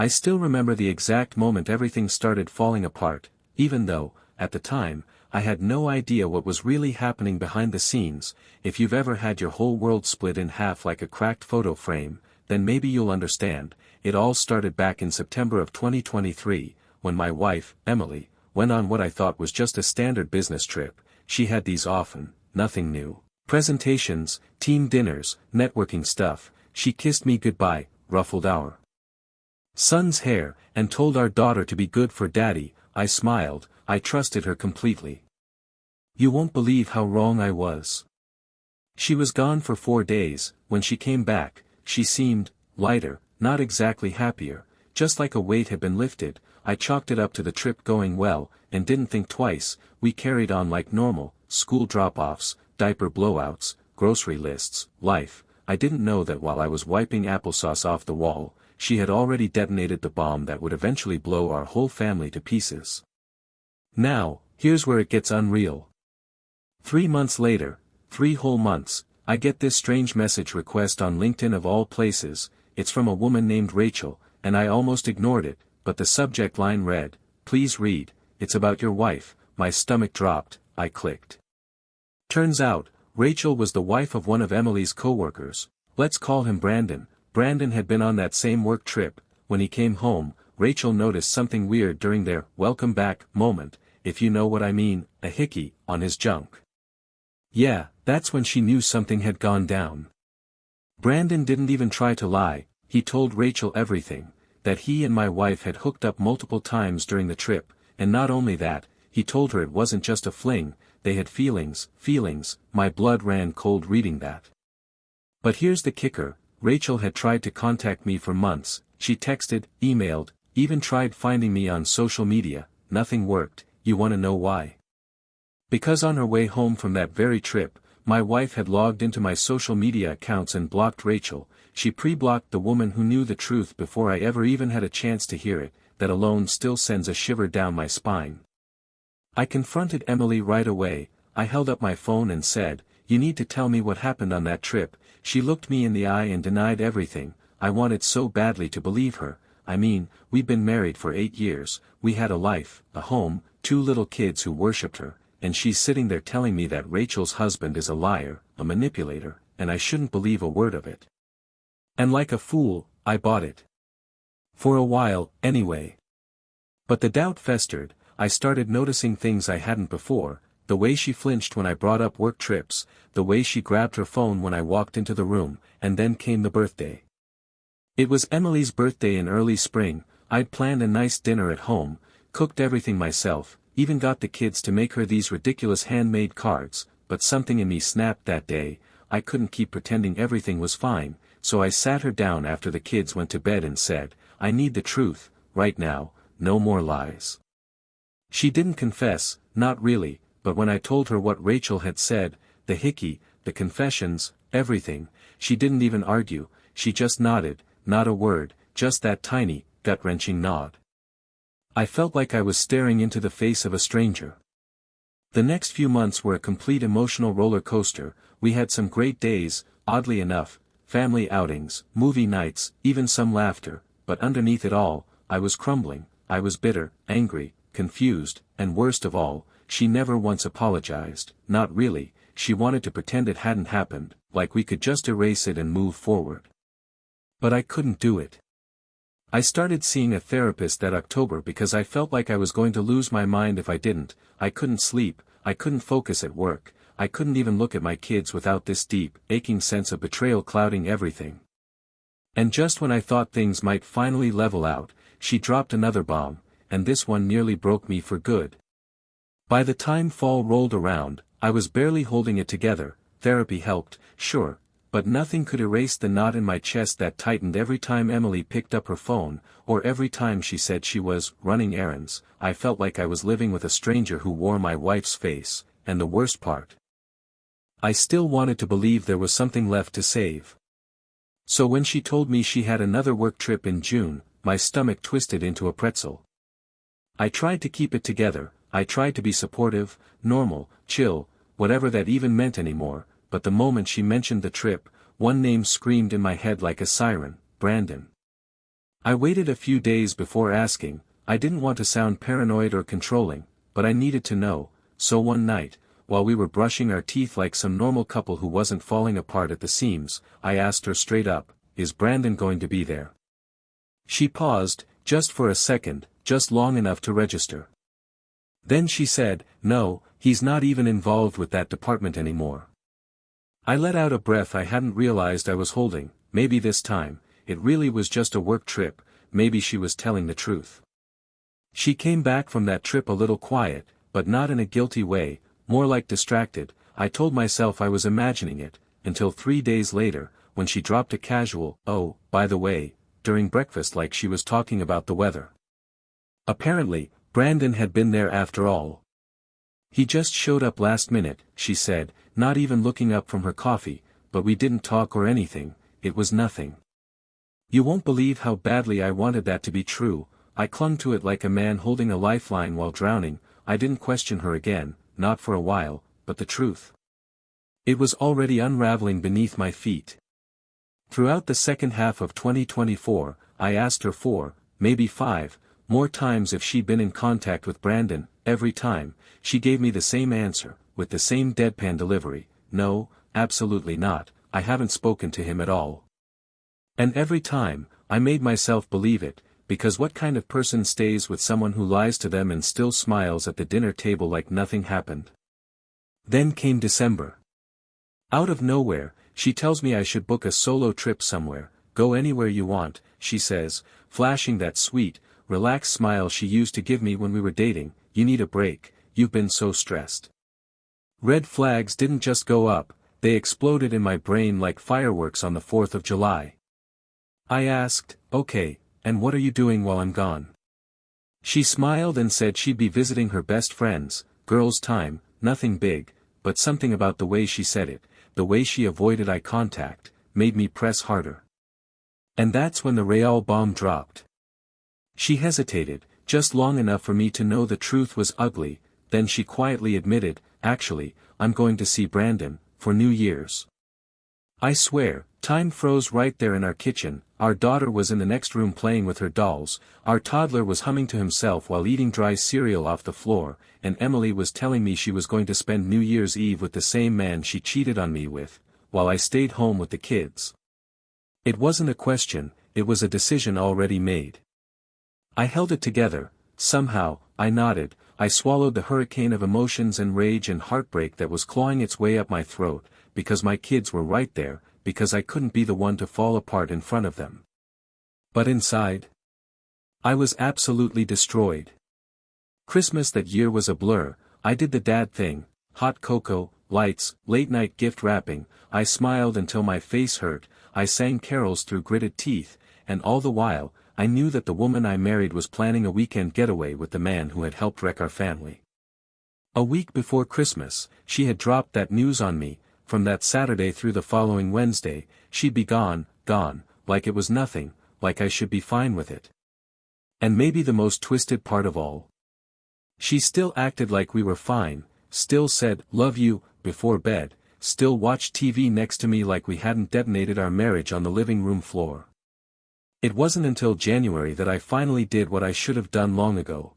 I still remember the exact moment everything started falling apart, even though, at the time, I had no idea what was really happening behind the scenes. If you've ever had your whole world split in half like a cracked photo frame, then maybe you'll understand. It all started back in September of 2023, when my wife, Emily, went on what I thought was just a standard business trip. She had these often, nothing new. Presentations, team dinners, networking stuff. She kissed me goodbye, ruffled our son's hair, and told our daughter to be good for daddy. I smiled, I trusted her completely. You won't believe how wrong I was. She was gone for 4 days. When she came back, she seemed lighter, not exactly happier, just like a weight had been lifted. I chalked it up to the trip going well, and didn't think twice. We carried on like normal, school drop-offs, diaper blowouts, grocery lists, life. I didn't know that while I was wiping applesauce off the wall, she had already detonated the bomb that would eventually blow our whole family to pieces. Now, here's where it gets unreal. 3 months later, 3 whole months, I get this strange message request on LinkedIn of all places. It's from a woman named Rachel, and I almost ignored it, but the subject line read, "Please read, it's about your wife." My stomach dropped. I clicked. Turns out, Rachel was the wife of one of Emily's co-workers. Let's call him Brandon. Brandon had been on that same work trip. When he came home, Rachel noticed something weird during their "welcome back" moment, if you know what I mean, a hickey, on his junk. Yeah, that's when she knew something had gone down. Brandon didn't even try to lie. He told Rachel everything, that he and my wife had hooked up multiple times during the trip, and not only that, he told her it wasn't just a fling, they had feelings. My blood ran cold reading that. But here's the kicker, Rachel had tried to contact me for months. She texted, emailed, even tried finding me on social media. Nothing worked. You want to know why? Because on her way home from that very trip, my wife had logged into my social media accounts and blocked Rachel. She pre-blocked the woman who knew the truth before I ever even had a chance to hear it. That alone still sends a shiver down my spine. I confronted Emily right away. I held up my phone and said, "You need to tell me what happened on that trip." She looked me in the eye and denied everything. I wanted so badly to believe her. I mean, we'd been married for 8 years, we had a life, a home, 2 little kids who worshipped her, and she's sitting there telling me that Rachel's husband is a liar, a manipulator, and I shouldn't believe a word of it. And like a fool, I bought it. For a while, anyway. But the doubt festered. I started noticing things I hadn't before, the way she flinched when I brought up work trips, the way she grabbed her phone when I walked into the room, and then came the birthday. It was Emily's birthday in early spring. I'd planned a nice dinner at home, cooked everything myself, even got the kids to make her these ridiculous handmade cards, but something in me snapped that day. I couldn't keep pretending everything was fine, so I sat her down after the kids went to bed and said, "I need the truth, right now, no more lies." She didn't confess, not really, but when I told her what Rachel had said, the hickey, the confessions, everything, she didn't even argue, she just nodded, not a word, just that tiny, gut-wrenching nod. I felt like I was staring into the face of a stranger. The next few months were a complete emotional roller coaster. We had some great days, oddly enough, family outings, movie nights, even some laughter, but underneath it all, I was crumbling. I was bitter, angry, confused, and worst of all, she never once apologized. Not really. She wanted to pretend it hadn't happened, like we could just erase it and move forward. But I couldn't do it. I started seeing a therapist that October because I felt like I was going to lose my mind if I didn't. I couldn't sleep, I couldn't focus at work, I couldn't even look at my kids without this deep, aching sense of betrayal clouding everything. And just when I thought things might finally level out, she dropped another bomb, and this one nearly broke me for good. By the time fall rolled around, I was barely holding it together. Therapy helped, sure, but nothing could erase the knot in my chest that tightened every time Emily picked up her phone, or every time she said she was running errands. I felt like I was living with a stranger who wore my wife's face, and the worst part, I still wanted to believe there was something left to save. So when she told me she had another work trip in June, my stomach twisted into a pretzel. I tried to keep it together, I tried to be supportive, normal, chill, whatever that even meant anymore, but the moment she mentioned the trip, one name screamed in my head like a siren, Brandon. I waited a few days before asking. I didn't want to sound paranoid or controlling, but I needed to know, so one night, while we were brushing our teeth like some normal couple who wasn't falling apart at the seams, I asked her straight up, "Is Brandon going to be there?" She paused, just for a second, just long enough to register. Then she said, "No, he's not even involved with that department anymore." I let out a breath I hadn't realized I was holding. Maybe this time, it really was just a work trip, maybe she was telling the truth. She came back from that trip a little quiet, but not in a guilty way, more like distracted. I told myself I was imagining it, until 3 days later, when she dropped a casual, "Oh, by the way," during breakfast like she was talking about the weather. Apparently, Brandon had been there after all. "He just showed up last minute," she said, not even looking up from her coffee, "but we didn't talk or anything, it was nothing." You won't believe how badly I wanted that to be true. I clung to it like a man holding a lifeline while drowning. I didn't question her again, not for a while, but the truth. It was already unraveling beneath my feet. Throughout the second half of 2024, I asked her 4, maybe 5, more times if she'd been in contact with Brandon. Every time, she gave me the same answer, with the same deadpan delivery: "No, absolutely not, I haven't spoken to him at all." And every time, I made myself believe it, because what kind of person stays with someone who lies to them and still smiles at the dinner table like nothing happened? Then came December. Out of nowhere, she tells me I should book a solo trip somewhere. "Go anywhere you want," she says, flashing that sweet, relaxed smile she used to give me when we were dating. "You need a break, you've been so stressed." Red flags didn't just go up, they exploded in my brain like fireworks on the 4th of July. I asked, "Okay, and what are you doing while I'm gone?" She smiled and said she'd be visiting her best friends. Girls' time, nothing big, but something about the way she said it, the way she avoided eye contact, made me press harder. And that's when the Real bomb dropped. She hesitated, just long enough for me to know the truth was ugly, then she quietly admitted, "Actually, I'm going to see Brandon, for New Year's." I swear, time froze right there in our kitchen. Our daughter was in the next room playing with her dolls, our toddler was humming to himself while eating dry cereal off the floor, and Emily was telling me she was going to spend New Year's Eve with the same man she cheated on me with, while I stayed home with the kids. It wasn't a question, it was a decision already made. I held it together. Somehow, I nodded. I swallowed the hurricane of emotions and rage and heartbreak that was clawing its way up my throat, because my kids were right there, because I couldn't be the one to fall apart in front of them. But inside, I was absolutely destroyed. Christmas that year was a blur. I did the dad thing: hot cocoa, lights, late-night gift wrapping. I smiled until my face hurt, I sang carols through gritted teeth, and all the while, I knew that the woman I married was planning a weekend getaway with the man who had helped wreck our family. A week before Christmas, she had dropped that news on me. From that Saturday through the following Wednesday, she'd be gone, like it was nothing, like I should be fine with it. And maybe the most twisted part of all, she still acted like we were fine, still said, "Love you," before bed, still watched TV next to me like we hadn't detonated our marriage on the living room floor. It wasn't until January that I finally did what I should have done long ago.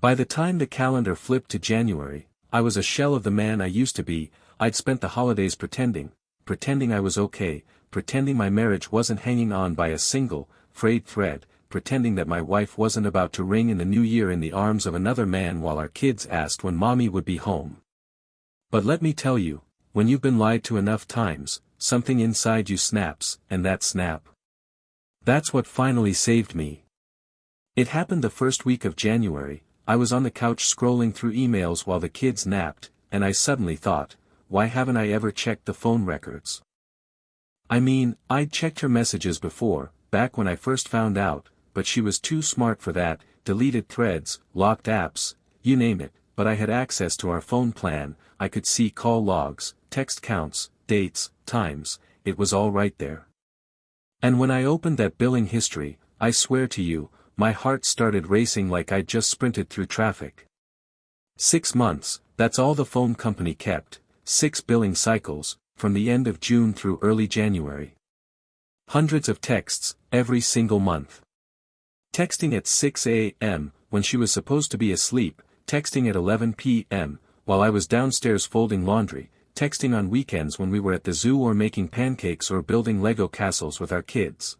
By the time the calendar flipped to January, I was a shell of the man I used to be. I'd spent the holidays pretending I was okay, pretending my marriage wasn't hanging on by a single, frayed thread, pretending that my wife wasn't about to ring in the new year in the arms of another man while our kids asked when mommy would be home. But let me tell you, when you've been lied to enough times, something inside you snaps, and that snap, that's what finally saved me. It happened the first week of January. I was on the couch scrolling through emails while the kids napped, and I suddenly thought, why haven't I ever checked the phone records? I mean, I'd checked her messages before, back when I first found out, but she was too smart for that. Deleted threads, locked apps, you name it. But I had access to our phone plan. I could see call logs, text counts, dates, times. It was all right there. And when I opened that billing history, I swear to you, my heart started racing like I'd just sprinted through traffic. 6 months, that's all the phone company kept. 6 billing cycles, from the end of June through early January. Hundreds of texts, every single month. Texting at 6 a.m., when she was supposed to be asleep, texting at 11 p.m., while I was downstairs folding laundry, texting on weekends when we were at the zoo or making pancakes or building Lego castles with our kids.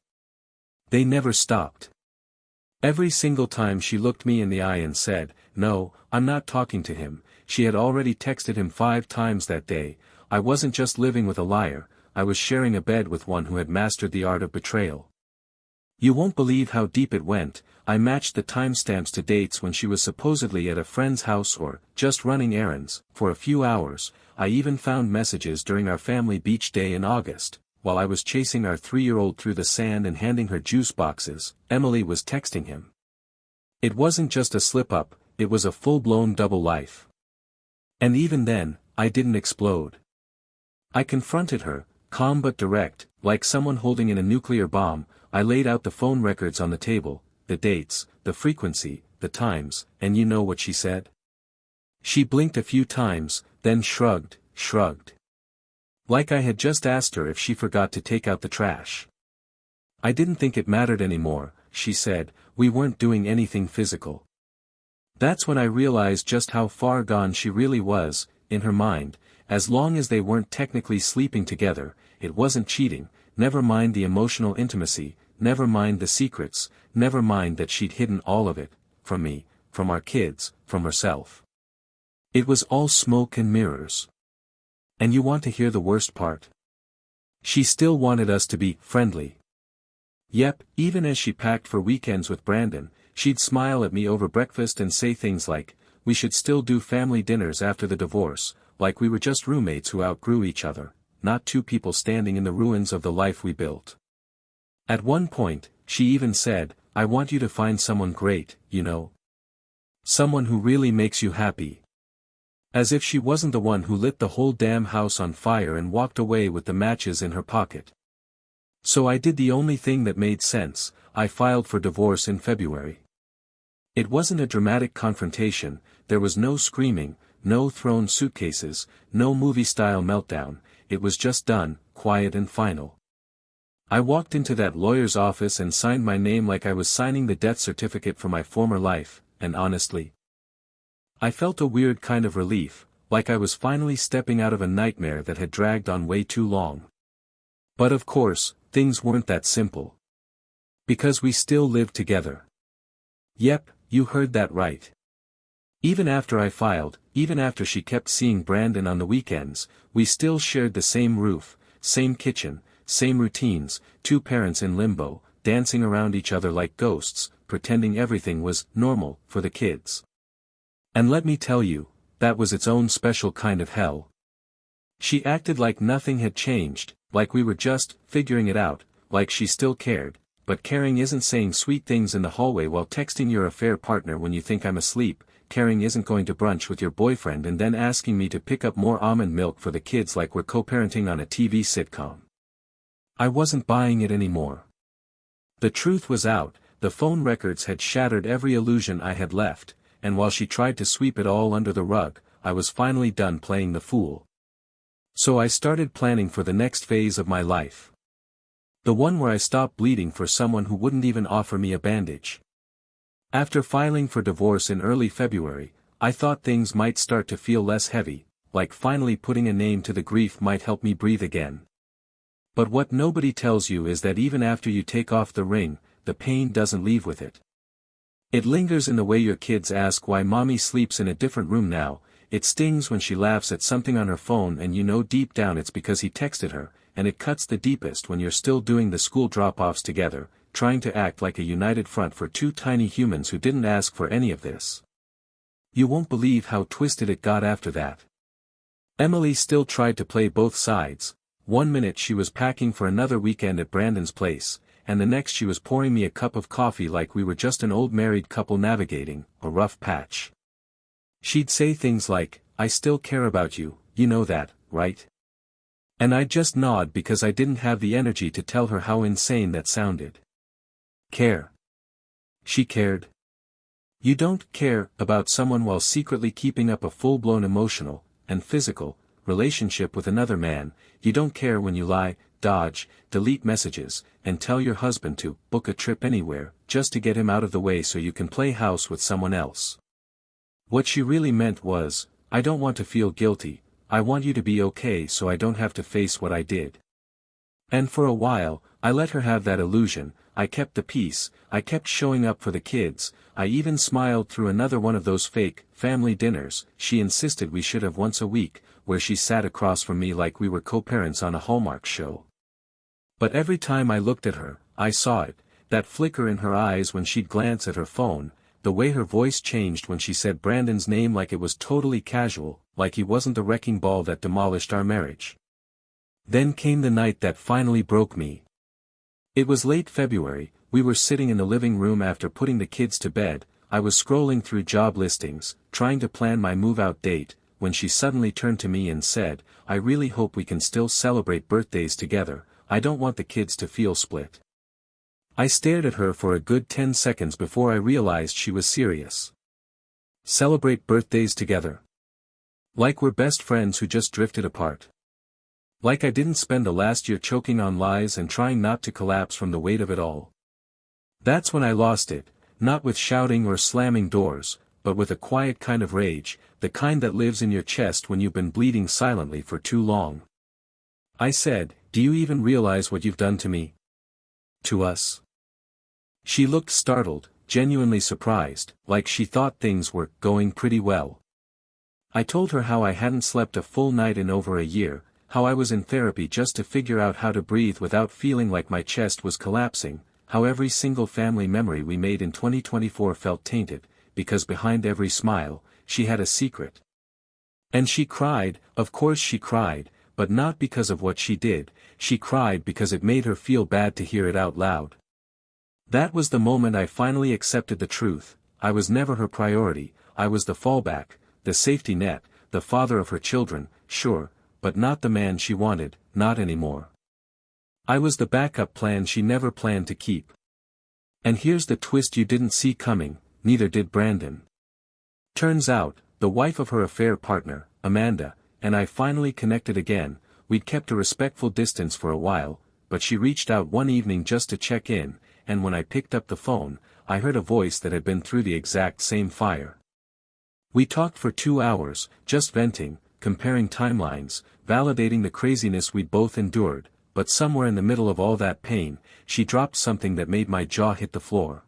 They never stopped. Every single time she looked me in the eye and said, "No, I'm not talking to him," she had already texted him 5 times that day. I wasn't just living with a liar, I was sharing a bed with one who had mastered the art of betrayal. You won't believe how deep it went. I matched the timestamps to dates when she was supposedly at a friend's house or just running errands. For a few hours, I even found messages during our family beach day in August. While I was chasing our 3-year-old through the sand and handing her juice boxes, Emily was texting him. It wasn't just a slip-up, it was a full-blown double life. And even then, I didn't explode. I confronted her, calm but direct, like someone holding in a nuclear bomb. I laid out the phone records on the table, the dates, the frequency, the times, and you know what she said? She blinked a few times, then shrugged. Like I had just asked her if she forgot to take out the trash. I didn't think it mattered anymore, she said, we weren't doing anything physical. That's when I realized just how far gone she really was, in her mind. As long as they weren't technically sleeping together, it wasn't cheating. Never mind the emotional intimacy, never mind the secrets, never mind that she'd hidden all of it, from me, from our kids, from herself. It was all smoke and mirrors. And you want to hear the worst part? She still wanted us to be friendly. Yep, even as she packed for weekends with Brandon, she'd smile at me over breakfast and say things like, we should still do family dinners after the divorce, like we were just roommates who outgrew each other, not 2 people standing in the ruins of the life we built. At one point, she even said, I want you to find someone great, you know. Someone who really makes you happy. As if she wasn't the one who lit the whole damn house on fire and walked away with the matches in her pocket. So I did the only thing that made sense. I filed for divorce in February. It wasn't a dramatic confrontation, there was no screaming, no thrown suitcases, no movie-style meltdown, it was just done, quiet and final. I walked into that lawyer's office and signed my name like I was signing the death certificate for my former life, and honestly, I felt a weird kind of relief, like I was finally stepping out of a nightmare that had dragged on way too long. But of course, things weren't that simple. Because we still lived together. Yep, you heard that right. Even after I filed, even after she kept seeing Brandon on the weekends, we still shared the same roof, same kitchen, same routines, 2 parents in limbo, dancing around each other like ghosts, pretending everything was normal for the kids. And let me tell you, that was its own special kind of hell. She acted like nothing had changed, like we were just figuring it out, like she still cared, but caring isn't saying sweet things in the hallway while texting your affair partner when you think I'm asleep. Caring isn't going to brunch with your boyfriend and then asking me to pick up more almond milk for the kids like we're co-parenting on a TV sitcom. I wasn't buying it anymore. The truth was out, the phone records had shattered every illusion I had left, and while she tried to sweep it all under the rug, I was finally done playing the fool. So I started planning for the next phase of my life. The one where I stopped bleeding for someone who wouldn't even offer me a bandage. After filing for divorce in early February, I thought things might start to feel less heavy, like finally putting a name to the grief might help me breathe again. But what nobody tells you is that even after you take off the ring, the pain doesn't leave with it. It lingers in the way your kids ask why mommy sleeps in a different room now, it stings when she laughs at something on her phone and you know deep down it's because he texted her, and it cuts the deepest when you're still doing the school drop-offs together, trying to act like a united front for 2 tiny humans who didn't ask for any of this. You won't believe how twisted it got after that. Emily still tried to play both sides. One minute she was packing for another weekend at Brandon's place, and the next she was pouring me a cup of coffee like we were just an old married couple navigating a rough patch. She'd say things like, I still care about you, you know that, right? And I'd just nod because I didn't have the energy to tell her how insane that sounded. Care. She cared. You don't care about someone while secretly keeping up a full-blown emotional, and physical, relationship with another man. You don't care when you lie, dodge, delete messages, and tell your husband to book a trip anywhere, just to get him out of the way so you can play house with someone else. What she really meant was, I don't want to feel guilty, I want you to be okay so I don't have to face what I did. And for a while, I let her have that illusion. I kept the peace, I kept showing up for the kids, I even smiled through another one of those fake, family dinners she insisted we should have once a week, where she sat across from me like we were co-parents on a Hallmark show. But every time I looked at her, I saw it, that flicker in her eyes when she'd glance at her phone, the way her voice changed when she said Brandon's name like it was totally casual, like he wasn't the wrecking ball that demolished our marriage. Then came the night that finally broke me. It was late February, we were sitting in the living room after putting the kids to bed, I was scrolling through job listings, trying to plan my move-out date, when she suddenly turned to me and said, I really hope we can still celebrate birthdays together, I don't want the kids to feel split. I stared at her for a good 10 seconds before I realized she was serious. Celebrate birthdays together. Like we're best friends who just drifted apart. Like I didn't spend the last year choking on lies and trying not to collapse from the weight of it all. That's when I lost it, not with shouting or slamming doors, but with a quiet kind of rage, the kind that lives in your chest when you've been bleeding silently for too long. I said, do you even realize what you've done to me? To us? She looked startled, genuinely surprised, like she thought things were going pretty well. I told her how I hadn't slept a full night in over a year, how I was in therapy just to figure out how to breathe without feeling like my chest was collapsing, how every single family memory we made in 2024 felt tainted, because behind every smile, she had a secret. And she cried, of course she cried, but not because of what she did, she cried because it made her feel bad to hear it out loud. That was the moment I finally accepted the truth, I was never her priority, I was the fallback, the safety net, the father of her children, sure, but not the man she wanted, not anymore. I was the backup plan she never planned to keep. And here's the twist you didn't see coming, neither did Brandon. Turns out, the wife of her affair partner, Amanda, and I finally connected again. We'd kept a respectful distance for a while, but she reached out one evening just to check in, and when I picked up the phone, I heard a voice that had been through the exact same fire. We talked for 2 hours, just venting, comparing timelines, validating the craziness we'd both endured, but somewhere in the middle of all that pain, she dropped something that made my jaw hit the floor.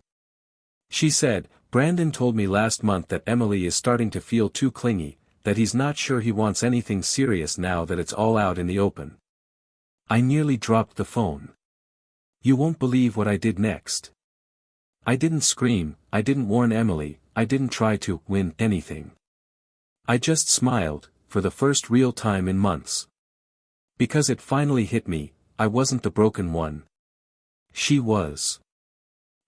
She said, Brandon told me last month that Emily is starting to feel too clingy, that he's not sure he wants anything serious now that it's all out in the open. I nearly dropped the phone. You won't believe what I did next. I didn't scream, I didn't warn Emily, I didn't try to win anything. I just smiled, for the first real time in months. Because it finally hit me, I wasn't the broken one. She was.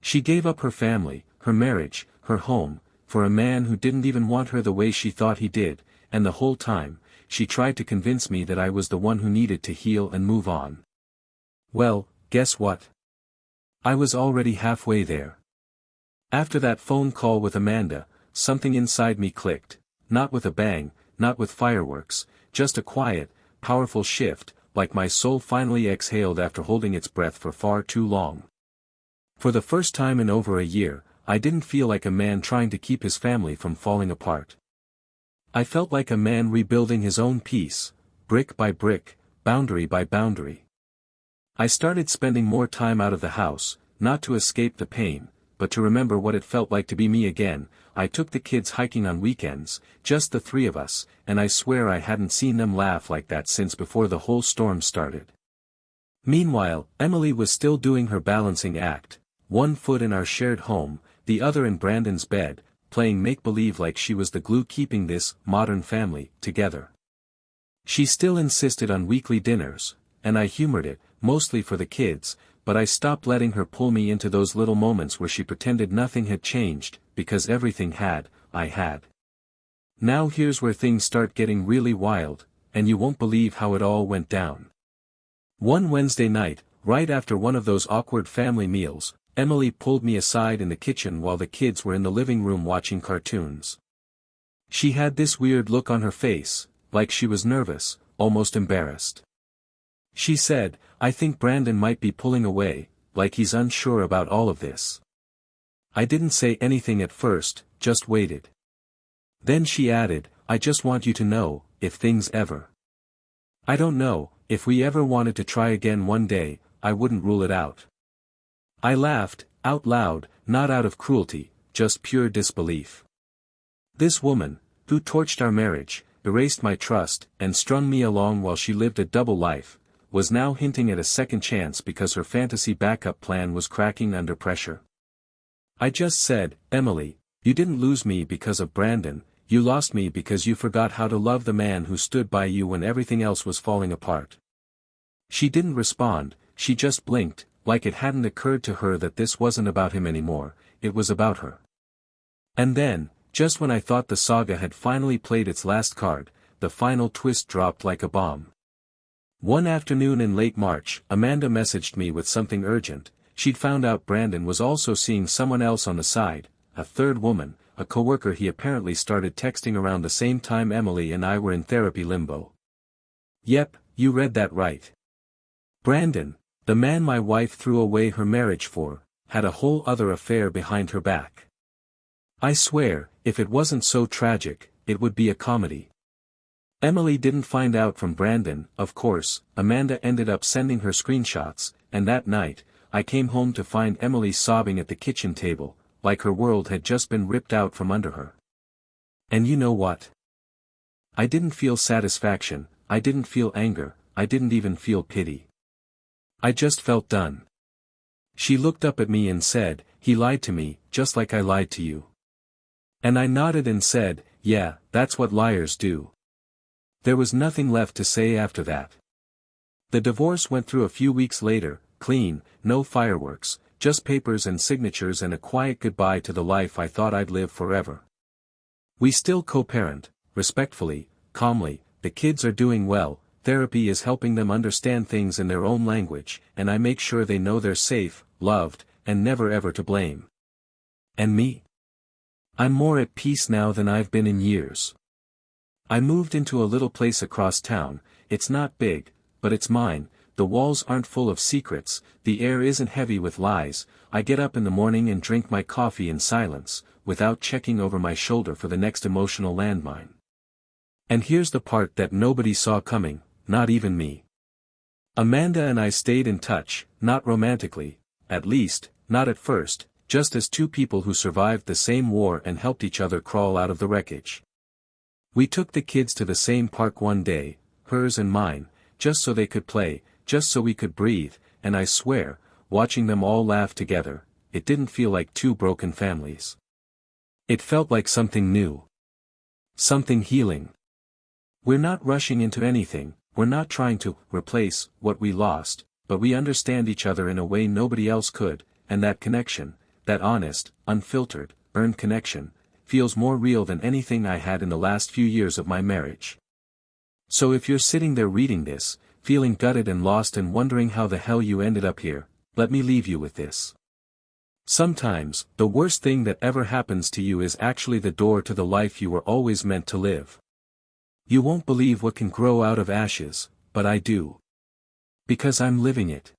She gave up her family, her marriage, her home, for a man who didn't even want her the way she thought he did, and the whole time, she tried to convince me that I was the one who needed to heal and move on. Well, guess what? I was already halfway there. After that phone call with Amanda, something inside me clicked, not with a bang, not with fireworks, just a quiet, powerful shift, like my soul finally exhaled after holding its breath for far too long. For the first time in over a year, I didn't feel like a man trying to keep his family from falling apart. I felt like a man rebuilding his own peace, brick by brick, boundary by boundary. I started spending more time out of the house, not to escape the pain, but to remember what it felt like to be me again. I took the kids hiking on weekends, just the 3 of us, and I swear I hadn't seen them laugh like that since before the whole storm started. Meanwhile, Emily was still doing her balancing act, one foot in our shared home, the other in Brandon's bed, playing make-believe like she was the glue keeping this modern family together. She still insisted on weekly dinners, and I humored it, mostly for the kids, but I stopped letting her pull me into those little moments where she pretended nothing had changed, because everything had, I had. Now here's where things start getting really wild, and you won't believe how it all went down. One Wednesday night, right after one of those awkward family meals, Emily pulled me aside in the kitchen while the kids were in the living room watching cartoons. She had this weird look on her face, like she was nervous, almost embarrassed. She said, I think Brandon might be pulling away, like he's unsure about all of this. I didn't say anything at first, just waited. Then she added, I just want you to know, if things ever. I don't know, if we ever wanted to try again one day, I wouldn't rule it out. I laughed, out loud, not out of cruelty, just pure disbelief. This woman, who torched our marriage, erased my trust, and strung me along while she lived a double life, was now hinting at a second chance because her fantasy backup plan was cracking under pressure. I just said, Emily, you didn't lose me because of Brandon, you lost me because you forgot how to love the man who stood by you when everything else was falling apart. She didn't respond, she just blinked, like it hadn't occurred to her that this wasn't about him anymore, it was about her. And then, just when I thought the saga had finally played its last card, the final twist dropped like a bomb. One afternoon in late March, Amanda messaged me with something urgent. She'd found out Brandon was also seeing someone else on the side, a third woman, a coworker he apparently started texting around the same time Emily and I were in therapy limbo. Yep, you read that right. Brandon, the man my wife threw away her marriage for, had a whole other affair behind her back. I swear, if it wasn't so tragic, it would be a comedy. Emily didn't find out from Brandon, of course. Amanda ended up sending her screenshots, and that night, I came home to find Emily sobbing at the kitchen table, like her world had just been ripped out from under her. And you know what? I didn't feel satisfaction, I didn't feel anger, I didn't even feel pity. I just felt done. She looked up at me and said, he lied to me, just like I lied to you. And I nodded and said, yeah, that's what liars do. There was nothing left to say after that. The divorce went through a few weeks later, clean, no fireworks, just papers and signatures and a quiet goodbye to the life I thought I'd live forever. We still co-parent, respectfully, calmly, the kids are doing well, therapy is helping them understand things in their own language, and I make sure they know they're safe, loved, and never ever to blame. And me? I'm more at peace now than I've been in years. I moved into a little place across town, it's not big, but it's mine, the walls aren't full of secrets, the air isn't heavy with lies, I get up in the morning and drink my coffee in silence, without checking over my shoulder for the next emotional landmine. And here's the part that nobody saw coming, not even me. Amanda and I stayed in touch, not romantically, at least, not at first, just as two people who survived the same war and helped each other crawl out of the wreckage. We took the kids to the same park one day, hers and mine, just so they could play, just so we could breathe, and I swear, watching them all laugh together, it didn't feel like two broken families. It felt like something new. Something healing. We're not rushing into anything, we're not trying to replace what we lost, but we understand each other in a way nobody else could, and that connection, that honest, unfiltered, earned connection, feels more real than anything I had in the last few years of my marriage. So if you're sitting there reading this, feeling gutted and lost and wondering how the hell you ended up here, let me leave you with this. Sometimes, the worst thing that ever happens to you is actually the door to the life you were always meant to live. You won't believe what can grow out of ashes, but I do. Because I'm living it.